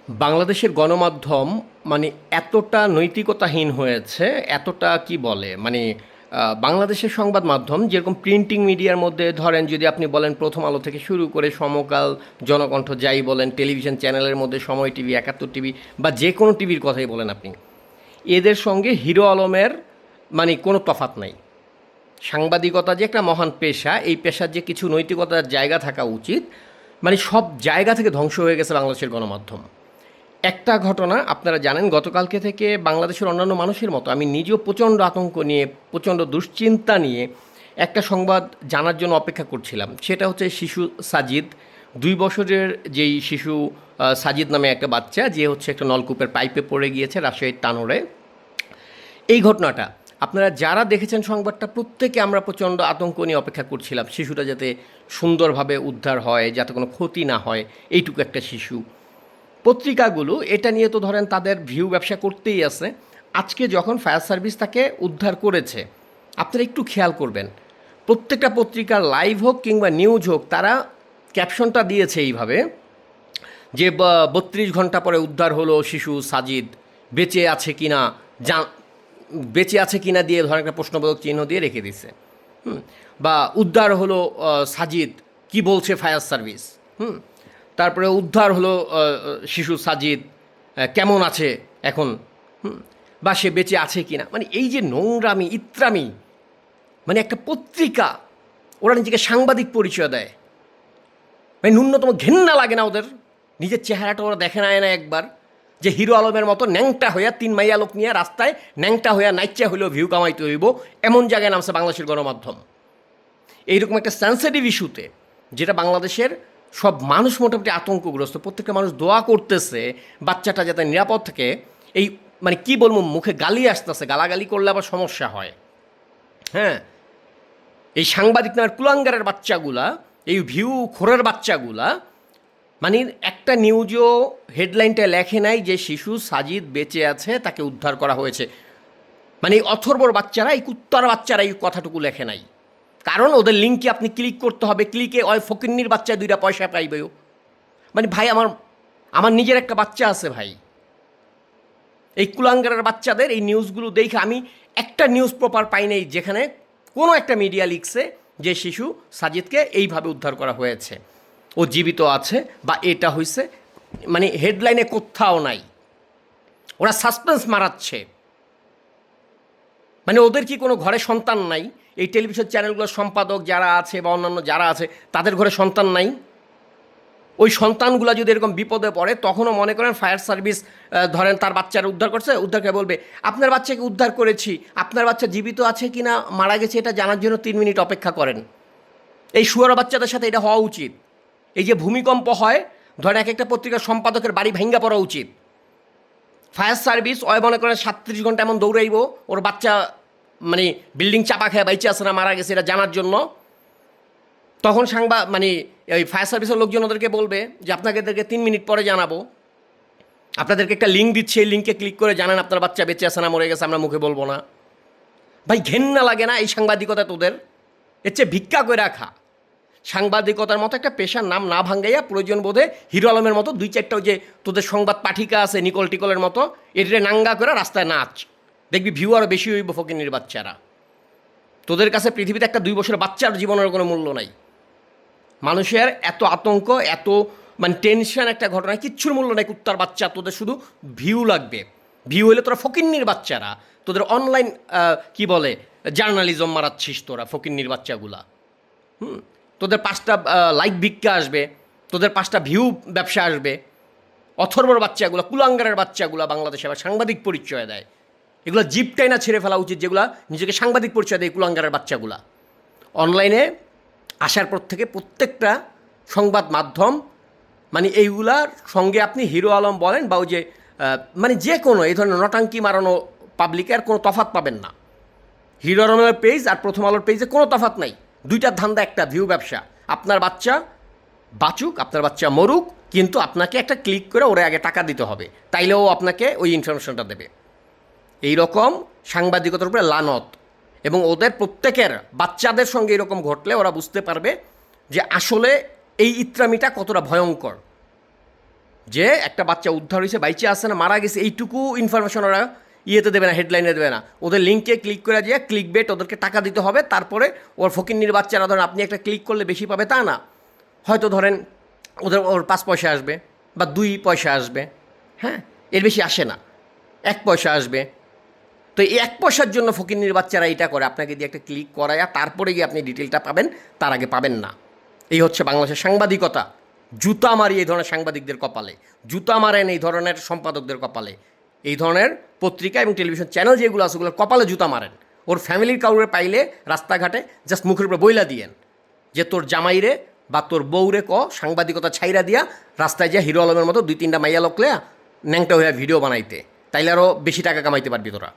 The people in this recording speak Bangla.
বাংলাদেশের গণমাধ্যম মানে এতটা নৈতিকতাহীন হয়েছে, এতটা কি বলে মানে বাংলাদেশের সংবাদ মাধ্যম যেরকম প্রিন্টিং মিডিয়ার মধ্যে ধরেন যদি আপনি বলেন প্রথম আলো থেকে শুরু করে সমকাল, জনকণ্ঠ যাই বলেন, টেলিভিশন চ্যানেলের মধ্যে সময় টিভি, একাত্তর টিভি বা যে কোনো টিভির কথাই বলেন আপনি, এদের সঙ্গে হিরো আলমের মানে কোনো তফাৎ নাই। সাংবাদিকতা যে একটা মহান পেশা, এই পেশার যে কিছু নৈতিকতার জায়গা থাকা উচিত, মানে সব জায়গা থেকে ধ্বংস হয়ে গেছে বাংলাদেশের গণমাধ্যম। একটা ঘটনা আপনারা জানেন, গতকালকে থেকে বাংলাদেশের অন্যান্য মানুষের মতো আমি নিজেও প্রচণ্ড আতঙ্ক নিয়ে, প্রচণ্ড দুশ্চিন্তা নিয়ে একটা সংবাদ জানার জন্য অপেক্ষা করছিলাম। সেটা হচ্ছে শিশু সাজিদ, 2 বছরের যেই শিশু সাজিদ নামে একটা বাচ্চা, যে হচ্ছে একটা নলকূপের পাইপে পড়ে গিয়েছে রাজশাহীর তানোরে। এই ঘটনাটা আপনারা যারা দেখেছেন সংবাদটা, প্রত্যেকে আমরা প্রচণ্ড আতঙ্ক নিয়ে অপেক্ষা করছিলাম শিশুটা যাতে সুন্দরভাবে উদ্ধার হয়, যাতে কোনো ক্ষতি না হয়। এইটুকু একটা শিশু, পত্রিকাগুলো এটা নিয়ে তো ধরেন তাদের ভিউ ব্যবসা করতেই আছে। আজকে যখন ফায়ার সার্ভিস তাকে উদ্ধার করেছে, আপনারা একটু খেয়াল করবেন, প্রত্যেকটা পত্রিকার লাইভ হোক কিংবা নিউজ হোক, তারা ক্যাপশনটা দিয়েছে এইভাবে যে 32 ঘন্টা পরে উদ্ধার হলো শিশু সাজিদ, বেঁচে আছে কিনা বেঁচে আছে কিনা দিয়ে ধরেন একটা প্রশ্নবোধক চিহ্ন দিয়ে রেখে দিছে। হুম। বা উদ্ধার হলো সাজিদ, কি বলছে ফায়ার সার্ভিস। হুম। তারপরে উদ্ধার হলো শিশু সাজিদ, কেমন আছে এখন। হুম। বা সে বেঁচে আছে কিনা, মানে এই যে নোংরামি ইত্রামি, মানে একটা পত্রিকা ওরা নিজেকে সাংবাদিক পরিচয় দেয়, মানে ন্যূনতম ঘেন্না লাগে না ওদের? নিজের চেহারাটা ওরা দেখে নেয় না একবার, যে হিরো আলমের মতো ন্যাংটা হইয়া 3 মাইয়া লোক নিয়ে রাস্তায় ন্যাংটা হইয়া নাইচা হইলেও ভিউ কামাইতে হইব, এমন জায়গায় নামছে বাংলাদেশের গণমাধ্যম। এইরকম একটা সেন্সিটিভ ইস্যুতে, যেটা বাংলাদেশের সব মানুষ মোটামুটি আতঙ্কগ্রস্ত, প্রত্যেকটা মানুষ দোয়া করতেছে বাচ্চাটা যাতে নিরাপদ থাকে। এই মানে কি বলবো, মুখে গালি আসতেছে, গালাগালি করলে আবার সমস্যা হয়। হ্যাঁ, এই সাংবাদিক নামের কুলাঙ্গারের বাচ্চাগুলা, এই ভিউ খোরের বাচ্চাগুলা, মানে একটা নিউজও হেডলাইনটা লেখে নাই যে শিশু সাজিদ বেঁচে আছে, তাকে উদ্ধার করা হয়েছে। মানে এই অথর্বর বাচ্চারা, এই কুত্তার বাচ্চারা এই কথাটুকু লেখে নাই। কারণ ওদের লিঙ্কে আপনি ক্লিক করতে হবে, ক্লিকে ওই ফকিন্নির বাচ্চায় 2টা পয়সা পাইবেও। মানে ভাই, আমার আমার নিজের একটা বাচ্চা আছে ভাই। এই কুলাঙ্গারের বাচ্চাদের এই নিউজগুলো দেখে আমি একটা নিউজ প্রপার পাই নাই যেখানে কোনো একটা মিডিয়া লিখছে যে শিশু সাজিদকে এইভাবে উদ্ধার করা হয়েছে, ও জীবিত আছে বা এটা হয়েছে। মানে হেডলাইনে কোথাও নাই। ওরা সাসপেন্স মারাচ্ছে। মানে ওদের কি কোনো ঘরে সন্তান নাই? এই টেলিভিশন চ্যানেলগুলোর সম্পাদক যারা আছে বা অন্যান্য যারা আছে, তাদের ঘরে সন্তান নাই? ওই সন্তানগুলো যদি এরকম বিপদে পড়ে, তখনও মনে করেন ফায়ার সার্ভিস ধরেন তার বাচ্চারা উদ্ধার করছে, উদ্ধারকে বলবে আপনার বাচ্চাকে উদ্ধার করেছি, আপনার বাচ্চা জীবিত আছে কি না মারা গেছে এটা জানার জন্য 3 মিনিট অপেক্ষা করেন। এই শুয়ার বাচ্চাদের সাথে এটা হওয়া উচিত। এই যে ভূমিকম্প হয়, ধরেন এক একটা পত্রিকার সম্পাদকের বাড়ি ভাঙ্গা পড়া উচিত। ফায়ার সার্ভিস ওই মনে করেন 37 ঘন্টা এমন দৌড়াইব ওর বাচ্চা মানে বিল্ডিং চাপা খেয়ে বাইচে আছে না মারা গেছে এটা জানার জন্য। তখন মানে ওই ফায়ার সার্ভিসের লোকজন ওদেরকে বলবে যে আপনাদেরকে 3 মিনিট পরে জানাবো, আপনাদেরকে একটা লিঙ্ক দিচ্ছে, এই লিঙ্কে ক্লিক করে জানান আপনার বাচ্চা বেঁচে আছে না মরে গেছে, আমরা মুখে বলবো না। ভাই ঘেন্না লাগে না এই সাংবাদিকতা তোদের? এর চেয়ে ভিক্ষা করে রাখা। সাংবাদিকতার মতো একটা পেশার নাম না ভাঙ্গাইয়া প্রয়োজন বোধে হিরো আলমের মতো 2-4টা যে তোদের সংবাদ পাঠিকা আছে নিকল টিকলের মতো, এটারে নাঙ্গা করে রাস্তায় নাচ, দেখবি ভিউ আরও বেশি হইব। ফকিন্নির বাচ্চারা, তোদের কাছে পৃথিবীতে একটা 2 বছরের বাচ্চার জীবনের কোনো মূল্য নাই। মানুষের এত আতঙ্ক, এত মানে টেনশন একটা ঘটনায় কিচ্ছুর মূল্য নাই। কুত্তার বাচ্চা, তোদের শুধু ভিউ লাগবে। ভিউ হলে তোরা ফকিন্নির বাচ্চারা, তোদের অনলাইন কি বলে জার্নালিজম মারাচ্ছিস তোরা ফকিন্নির বাচ্চাগুলা। হুম। তোদের 5টা লাইক ভিক্ষা আসবে, তোদের 5টা ভিউ ব্যবসা আসবে। অথর্বর বাচ্চাগুলো, কুলাঙ্গারের বাচ্চাগুলো বাংলাদেশে আবার সাংবাদিক পরিচয় দেয়। এগুলো জিপটাই না ছেড়ে ফেলা উচিত, যেগুলো নিজেকে সাংবাদিক পরিচয় দেয় কুলাঙ্গারের বাচ্চাগুলা। অনলাইনে আসার পর থেকে প্রত্যেকটা সংবাদ মাধ্যম মানে এইগুলার সঙ্গে আপনি হিরো আলম বলেন বা ওই যে মানে যে কোনো এই ধরনের নটাঙ্কি মারানো পাবলিকের কোনো তফাৎ পাবেন না। হিরো আলমের পেজ আর প্রথম আলোর পেজে কোনো তফাৎ নাই। 2টার ধান্দা একটা, ভিউ ব্যবসা। আপনার বাচ্চা বাঁচুক, আপনার বাচ্চা মরুক, কিন্তু আপনাকে একটা ক্লিক করে ওরা আগে টাকা দিতে হবে, তাইলেও আপনাকে ওই ইনফরমেশনটা দেবে। এই রকম সাংবাদিকতার উপরে লানত। এবং ওদের প্রত্যেকের বাচ্চাদের সঙ্গে এরকম ঘটলে ওরা বুঝতে পারবে যে আসলে এই ইত্রামিটা কতটা ভয়ঙ্কর। যে একটা বাচ্চা উদ্ধার হয়েছে, বাইচে আসছে না, মারা গেছে, এইটুকু ইনফরমেশন ওরা ইয়েতে দেবে না, হেডলাইনে দেবে না। ওদের লিঙ্কে ক্লিক করে দিয়ে ক্লিক বেট, ওদেরকে টাকা দিতে হবে, তারপরে ওর ফকিন্নির বাচ্চারা ধরেন আপনি একটা ক্লিক করলে বেশি পাবে তা না, হয়তো ধরেন ওর 5 পয়সা আসবে বা 2 পয়সা আসবে, হ্যাঁ, এর বেশি আসে না, 1 পয়সা আসবে। তো এই 1 পয়সার জন্য ফকিন্নির বাচ্চারা এটা করে, আপনাকে দিয়ে একটা ক্লিক করায় তারপরে গিয়ে আপনি ডিটেলটা পাবেন, তার আগে পাবেন না। এই হচ্ছে বাংলাদেশের সাংবাদিকতা। জুতা মারি এই ধরনের সাংবাদিকদের কপালে, জুতা মারেন এই ধরনের সম্পাদকদের কপালে, এই ধরনের পত্রিকা এবং টেলিভিশন চ্যানেল যেগুলো আছে ওগুলোর কপালে জুতা মারেন। ওর ফ্যামিলির কাউরে পাইলে রাস্তাঘাটে জাস্ট মুখের উপরে বইলা দিয়েন যে তোর জামাইরে বা তোর বউরে সাংবাদিকতা ছাইরা দিয়া রাস্তায় যা হিরো আলমের মতো 2-3টা মাইয়া লোকলে ন্যাংটা হইয়া ভিডিও বানাইতে, তাইলে আরও বেশি টাকা কামাইতে পারবি তোরা।